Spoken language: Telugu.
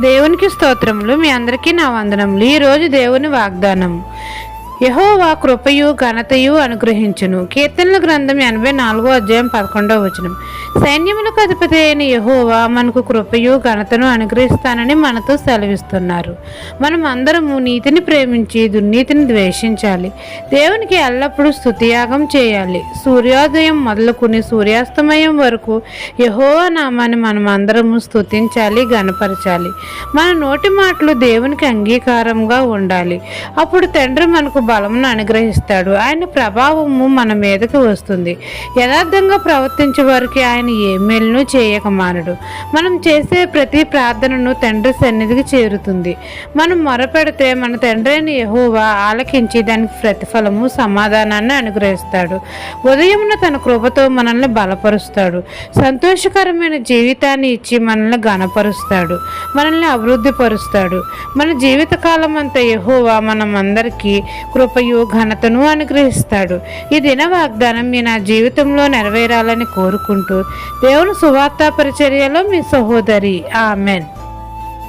దేవునికి స్తోత్రములు. మీ అందరికీ నా వందనములు. ఈరోజు దేవుని వాగ్దానం. యెహోవా కృపయు ఘనతయు అనుగ్రహించును. కీర్తనల గ్రంథం 84వ అధ్యాయం 11వ వచనం. సైన్యములకు అధిపతి అయిన యెహోవా మనకు కృపయు ఘనతను అనుగ్రహిస్తానని మనతో సెలవిస్తున్నారు. మనం అందరము నీతిని ప్రేమించి దుర్నీతిని ద్వేషించాలి. దేవునికి ఎల్లప్పుడూ స్తుతియాగం చేయాలి. సూర్యోదయం మొదలుకుని సూర్యాస్తమయం వరకు యెహోవా నామాన్ని మనం అందరము స్తుతించాలి, ఘనపరచాలి. మన నోటి మాటలు దేవునికి అంగీకారంగా ఉండాలి. అప్పుడు తండ్రి మనకు బలమును అనుగ్రహిస్తాడు. ఆయన ప్రభావము మన మీదకి వస్తుంది. యథార్థంగా ప్రవర్తించే వారికి ఆయన ఏ మేలును చేయక మానడు. మనం చేసే ప్రతి ప్రార్థనను తండ్రి సన్నిధికి చేరుతుంది. మనం మొరపెడితే మన తండ్రి అయిన యెహోవా ఆలకించి దానికి ప్రతిఫలము సమాధానాన్ని అనుగ్రహిస్తాడు. ఉదయమున తన కృపతో మనల్ని బలపరుస్తాడు. సంతోషకరమైన జీవితాన్ని ఇచ్చి మనల్ని ఘనపరుస్తాడు, మనల్ని అభివృద్ధి పరుస్తాడు. మన జీవితకాలం అంతా యెహోవా మనమందరికీ కృపయు ఘనతను అనుగ్రహిస్తాడు. ఈ దిన వాగ్దానం మీ నా జీవితంలో నెరవేరాలని కోరుకుంటూ దేవుని సువార్త పరిచర్యలో మీ సహోదరి. ఆమెన్.